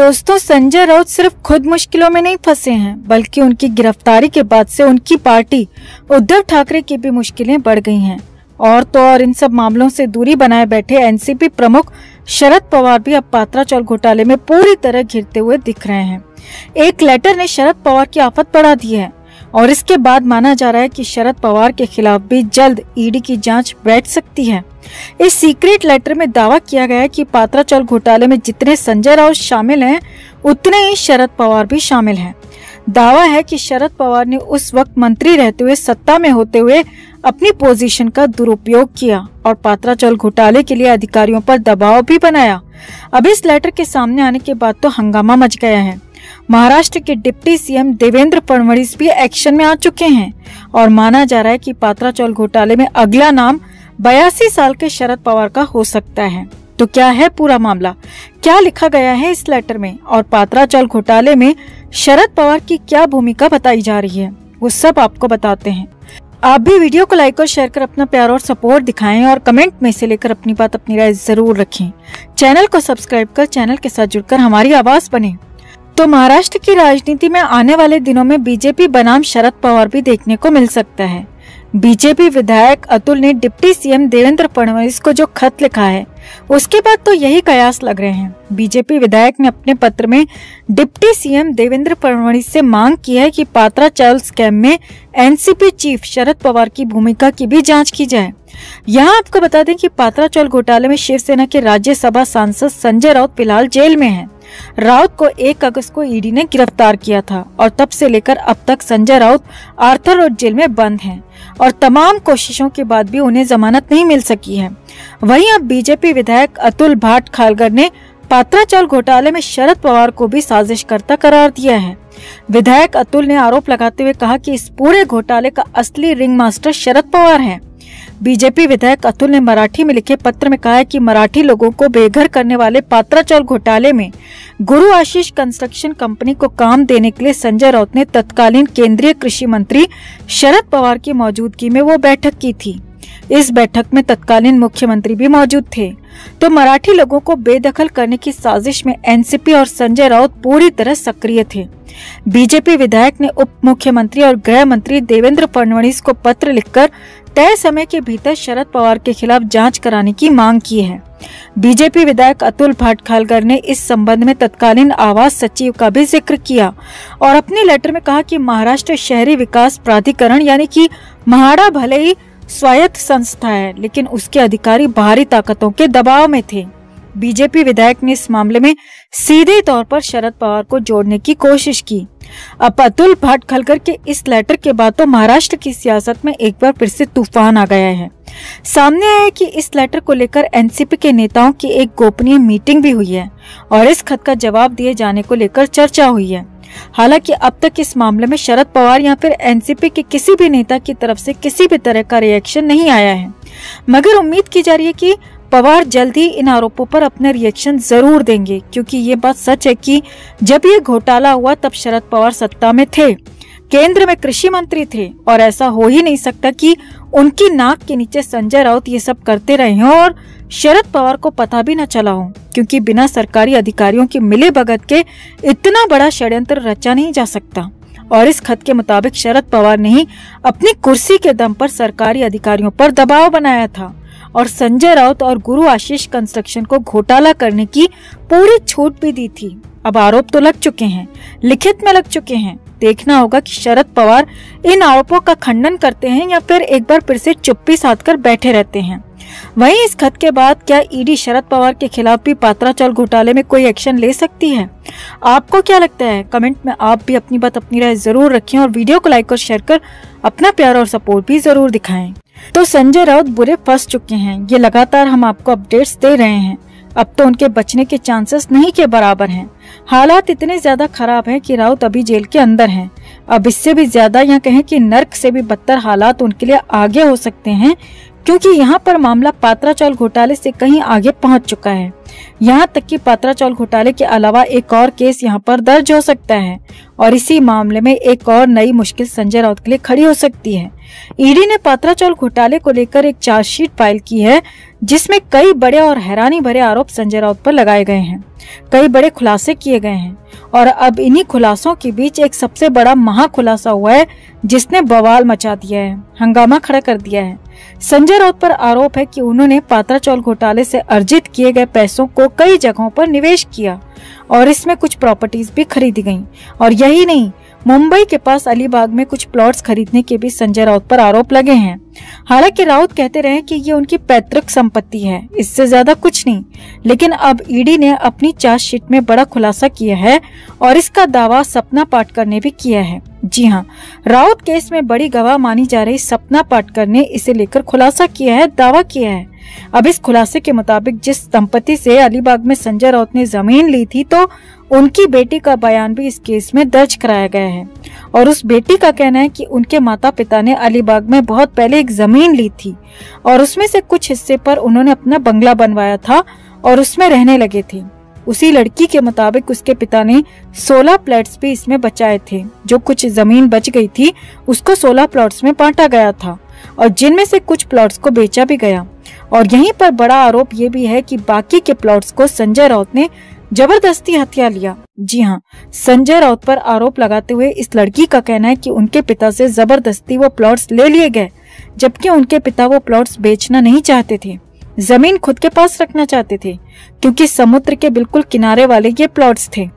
दोस्तों, संजय राउत सिर्फ खुद मुश्किलों में नहीं फंसे हैं, बल्कि उनकी गिरफ्तारी के बाद से उनकी पार्टी उद्धव ठाकरे की भी मुश्किलें बढ़ गई हैं। और तो और इन सब मामलों से दूरी बनाए बैठे एनसीपी प्रमुख शरद पवार भी अब पात्रा चौल घोटाले में पूरी तरह घिरते हुए दिख रहे हैं। एक लेटर ने शरद पवार की आफत बढ़ा दी है और इसके बाद माना जा रहा है कि शरद पवार के खिलाफ भी जल्द ईडी की जांच बैठ सकती है। इस सीक्रेट लेटर में दावा किया गया है कि पात्रा चौल घोटाले में जितने संजय राउत शामिल हैं, उतने ही शरद पवार भी शामिल हैं। दावा है कि शरद पवार ने उस वक्त मंत्री रहते हुए सत्ता में होते हुए अपनी पोजीशन का दुरुपयोग किया और पात्रा चौल घोटाले के लिए अधिकारियों पर दबाव भी बनाया। अब इस लेटर के सामने आने के बाद तो हंगामा मच गया है। महाराष्ट्र के डिप्टी सीएम देवेंद्र फडणवीस भी एक्शन में आ चुके हैं और माना जा रहा है कि पात्रा चौल घोटाले में अगला नाम 82 साल के शरद पवार का हो सकता है। तो क्या है पूरा मामला, क्या लिखा गया है इस लेटर में और पात्रा चौल घोटाले में शरद पवार की क्या भूमिका बताई जा रही है, वो सब आपको बताते हैं। आप भी वीडियो को लाइक और शेयर कर अपना प्यार और सपोर्ट दिखाएं और कमेंट में से लेकर अपनी बात अपनी राय जरूर रखें। चैनल को सब्सक्राइब कर चैनल के साथ जुड़कर हमारी आवाज बने। तो महाराष्ट्र की राजनीति में आने वाले दिनों में बीजेपी बनाम शरद पवार भी देखने को मिल सकता है। बीजेपी विधायक अतुल ने डिप्टी सीएम देवेंद्र फडणवीस को जो खत लिखा है, उसके बाद तो यही कयास लग रहे हैं। बीजेपी विधायक ने अपने पत्र में डिप्टी सीएम देवेंद्र फडणवीस से मांग की है कि पात्रा चौल स्कैम में एनसीपी चीफ शरद पवार की भूमिका की भी जांच की जाए। यहाँ आपको बता दें कि पात्रा चौल घोटाले में शिवसेना के राज्यसभा सांसद संजय राउत फिलहाल जेल में हैं। राउत को 1 अगस्त को ईडी ने गिरफ्तार किया था और तब से लेकर अब तक Sanjay Raut Arthur Road jail में बंद हैं और तमाम कोशिशों के बाद भी उन्हें जमानत नहीं मिल सकी है। वहीं अब बीजेपी विधायक अतुल भाटखालकर ने पात्रा चौल घोटाले में शरद पवार को भी साजिशकर्ता करार दिया है। विधायक अतुल ने आरोप लगाते हुए कहा कि इस पूरे घोटाले का असली रिंग मास्टर शरद पवार है। बीजेपी विधायक अतुल ने मराठी में लिखे पत्र में कहा है कि मराठी लोगों को बेघर करने वाले पात्रा चौल घोटाले में गुरु आशीष कंस्ट्रक्शन कंपनी को काम देने के लिए संजय राउत ने तत्कालीन केंद्रीय कृषि मंत्री शरद पवार की मौजूदगी में वो बैठक की थी। इस बैठक में तत्कालीन मुख्यमंत्री भी मौजूद थे। तो मराठी लोगों को बेदखल करने की साजिश में एनसीपी और संजय राउत पूरी तरह सक्रिय थे। बीजेपी विधायक ने उप मुख्यमंत्री और गृह मंत्री देवेंद्र फडणवीस को पत्र लिखकर तय समय के भीतर शरद पवार के खिलाफ जांच कराने की मांग की है। बीजेपी विधायक अतुल भाटखालकर ने इस संबंध में तत्कालीन आवास सचिव का भी जिक्र किया और अपने लेटर में कहा कि महाराष्ट्र शहरी विकास प्राधिकरण यानी कि म्हाडा भले ही स्वायत्त संस्था है, लेकिन उसके अधिकारी बाहरी ताकतों के दबाव में थे। बीजेपी विधायक ने इस मामले में सीधे तौर पर शरद पवार को जोड़ने की कोशिश की। अब अतुल भाटखालकर के इस लेटर के बाद तो महाराष्ट्र की सियासत में एक बार फिर से तूफान आ गया है। सामने आया कि इस लेटर को लेकर एनसीपी के नेताओं की एक गोपनीय मीटिंग भी हुई है और इस खत का जवाब दिए जाने को लेकर चर्चा हुई है। हालांकि अब तक इस मामले में शरद पवार या फिर एनसीपी के किसी भी नेता की तरफ से किसी भी तरह का रिएक्शन नहीं आया है, मगर उम्मीद की जा रही है कि पवार जल्द ही इन आरोपों पर अपने रिएक्शन जरूर देंगे, क्योंकि ये बात सच है कि जब ये घोटाला हुआ तब शरद पवार सत्ता में थे, केंद्र में कृषि मंत्री थे और ऐसा हो ही नहीं सकता कि उनकी नाक के नीचे संजय राउत ये सब करते रहे हों और शरद पवार को पता भी न चला हो, क्योंकि बिना सरकारी अधिकारियों की मिले भगत के इतना बड़ा षड्यंत्र रचा नहीं जा सकता। और इस खत के मुताबिक शरद पवार ने ही अपनी कुर्सी के दम पर सरकारी अधिकारियों पर दबाव बनाया था और संजय राउत और गुरु आशीष कंस्ट्रक्शन को घोटाला करने की पूरी छूट भी दी थी। अब आरोप तो लग चुके हैं, लिखित में लग चुके हैं। देखना होगा कि शरद पवार इन आरोपों का खंडन करते हैं या फिर एक बार फिर से चुप्पी साध कर बैठे रहते हैं। वहीं इस खत के बाद क्या ईडी शरद पवार के खिलाफ भी पात्रा चौल घोटाले में कोई एक्शन ले सकती है? आपको क्या लगता है? कमेंट में आप भी अपनी बात अपनी राय जरूर रखें और वीडियो को लाइक और शेयर कर अपना प्यार और सपोर्ट भी जरूर दिखाएं। तो संजय राउत बुरे फंस चुके हैं, ये लगातार हम आपको अपडेट्स दे रहे हैं। अब तो उनके बचने के चांसेस नहीं के बराबर हैं। हालात इतने ज्यादा खराब हैं कि राउत अभी जेल के अंदर हैं। अब इससे भी ज्यादा या कहें कि नर्क से भी बदतर हालात उनके लिए आगे हो सकते हैं, क्योंकि यहाँ पर मामला पात्रा चावल घोटाले से कहीं आगे पहुंच चुका है। यहाँ तक कि पात्रा चावल घोटाले के अलावा एक और केस यहाँ पर दर्ज हो सकता है और इसी मामले में एक और नई मुश्किल संजय राउत के लिए खड़ी हो सकती है। ईडी ने पात्रा चावल घोटाले को लेकर एक चार्जशीट फाइल की है जिसमें कई बड़े और हैरानी भरे आरोप संजय राउत पर लगाए गए हैं। कई बड़े खुलासे किए गए हैं और अब इन्हीं खुलासों के बीच एक सबसे बड़ा महा खुलासा हुआ है जिसने बवाल मचा दिया है, हंगामा खड़ा कर दिया है। संजय राउत पर आरोप है कि उन्होंने पात्रा चावल घोटाले से अर्जित किए गए पैसों को कई जगहों पर निवेश किया और इसमें कुछ प्रॉपर्टीज भी खरीदी गईं। और यही नहीं, मुंबई के पास अलीबाग में कुछ प्लॉट्स खरीदने के भी संजय राउत पर आरोप लगे हैं। हालांकि राउत कहते रहे कि ये उनकी पैतृक संपत्ति है, इससे ज्यादा कुछ नहीं। लेकिन अब ईडी ने अपनी चार्जशीट में बड़ा खुलासा किया है और इसका दावा सपना पाटकर ने भी किया है। जी हाँ, राउत केस में बड़ी गवाह मानी जा रही सपना पाटकर ने इसे लेकर खुलासा किया है, दावा किया है। अब इस खुलासे के मुताबिक जिस दंपति से अलीबाग में संजय राउत ने जमीन ली थी तो उनकी बेटी का बयान भी इस केस में दर्ज कराया गया है और उस बेटी का कहना है कि उनके माता पिता ने अलीबाग में बहुत पहले एक जमीन ली थी और उसमें से कुछ हिस्से पर उन्होंने अपना बंगला बनवाया था और उसमें रहने लगे थे। उसी लड़की के मुताबिक उसके पिता ने 16 प्लॉट्स भी इसमें बचाए थे। जो कुछ जमीन बच गई थी उसको 16 प्लॉट्स में बांटा गया था और जिनमें से कुछ प्लॉट्स को बेचा भी गया। और यहीं पर बड़ा आरोप ये भी है कि बाकी के प्लॉट्स को संजय राउत ने जबरदस्ती हथिया लिया। जी हाँ, संजय राउत पर आरोप लगाते हुए इस लड़की का कहना है कि उनके पिता से जबरदस्ती वो प्लॉट्स ले लिए गए, जबकि उनके पिता वो प्लॉट्स बेचना नहीं चाहते थे, जमीन खुद के पास रखना चाहते थे क्योंकि समुद्र के बिल्कुल किनारे वाले ये प्लॉट्स थे।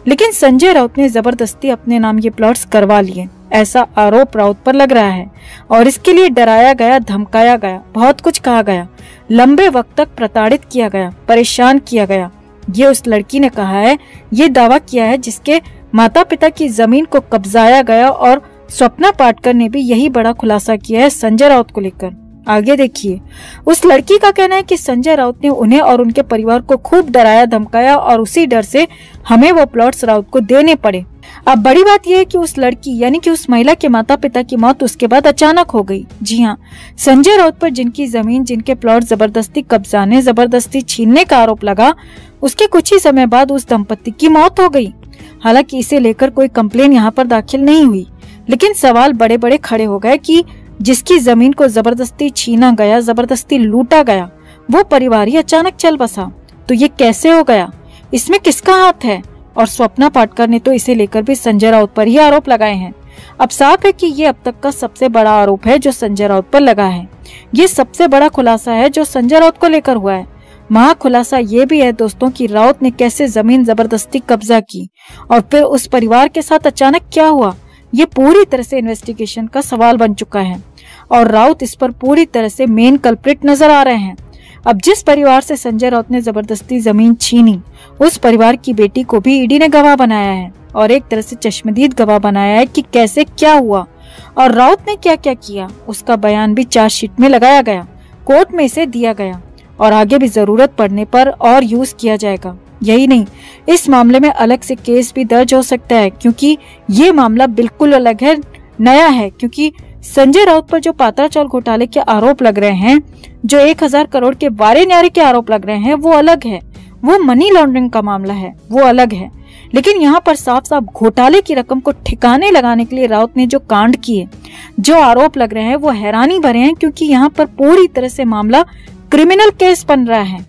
लेकिन संजय राउत ने जबरदस्ती अपने नाम ये प्लॉट्स करवा लिए, ऐसा आरोप राउत पर लग रहा है। और इसके लिए डराया गया, धमकाया गया, बहुत कुछ कहा गया, लंबे वक्त तक प्रताड़ित किया गया, परेशान किया गया। ये उस लड़की ने कहा है, ये दावा किया है जिसके माता पिता की जमीन को कब्जाया गया। और सपना पाटकर ने भी यही बड़ा खुलासा किया है संजय राउत को लेकर। आगे देखिए, उस लड़की का कहना है कि संजय राउत ने उन्हें और उनके परिवार को खूब डराया, धमकाया और उसी डर से हमें वो प्लॉट्स राउत को देने पड़े। अब बड़ी बात यह है कि उस लड़की यानी कि उस महिला के माता पिता की मौत उसके बाद अचानक हो गई। जी हाँ, संजय राउत पर जिनकी जमीन, जिनके प्लॉट जबरदस्ती कब्जाने, जबरदस्ती छीनने का आरोप लगा, उसके कुछ ही समय बाद उस दंपति की मौत हो गई। हालांकि इसे लेकर कोई कंप्लेन यहाँ पर दाखिल नहीं हुई, लेकिन सवाल बड़े बड़े खड़े हो गए कि जिसकी जमीन को जबरदस्ती छीना गया, जबरदस्ती लूटा गया, वो परिवार ही अचानक चल बसा, तो ये कैसे हो गया, इसमें किसका हाथ है? और सपना पाटकर ने तो इसे लेकर भी संजय राउत पर ही आरोप लगाए हैं। अब साफ है कि ये अब तक का सबसे बड़ा आरोप है जो संजय राउत पर लगा है। ये सबसे बड़ा खुलासा है जो संजय राउत को लेकर हुआ है। महा खुलासा ये भी है दोस्तों कि राउत ने कैसे जमीन जबरदस्ती कब्जा की और फिर उस परिवार के साथ अचानक क्या हुआ। ये पूरी तरह से इन्वेस्टिगेशन का सवाल बन चुका है और राउत इस पर पूरी तरह से मेन कल्प्रिट नजर आ रहे हैं। अब जिस परिवार से संजय राउत ने जबरदस्ती जमीन छीनी, उस परिवार की बेटी को भी ईडी ने गवाह बनाया है और एक तरह से चश्मदीद गवाह बनाया है कि कैसे क्या हुआ और राउत ने क्या क्या किया। उसका बयान भी चार्जशीट में लगाया गया, कोर्ट में इसे दिया गया और आगे भी जरूरत पड़ने पर और यूज किया जाएगा। यही नहीं, इस मामले में अलग से केस भी दर्ज हो सकता है क्योंकि ये मामला बिल्कुल अलग है, नया है। क्योंकि संजय राउत पर जो पात्रा चावल घोटाले के आरोप लग रहे हैं, जो 1000 करोड़ के वारे न्यारे के आरोप लग रहे हैं, वो अलग है, वो मनी लॉन्ड्रिंग का मामला है, वो अलग है। लेकिन यहाँ पर साफ साफ घोटाले की रकम को ठिकाने लगाने के लिए राउत ने जो कांड किए, जो आरोप लग रहे हैं, वो हैरानी भरे हैं क्योंकि यहाँ पर पूरी तरह से मामला क्रिमिनल केस बन रहा है।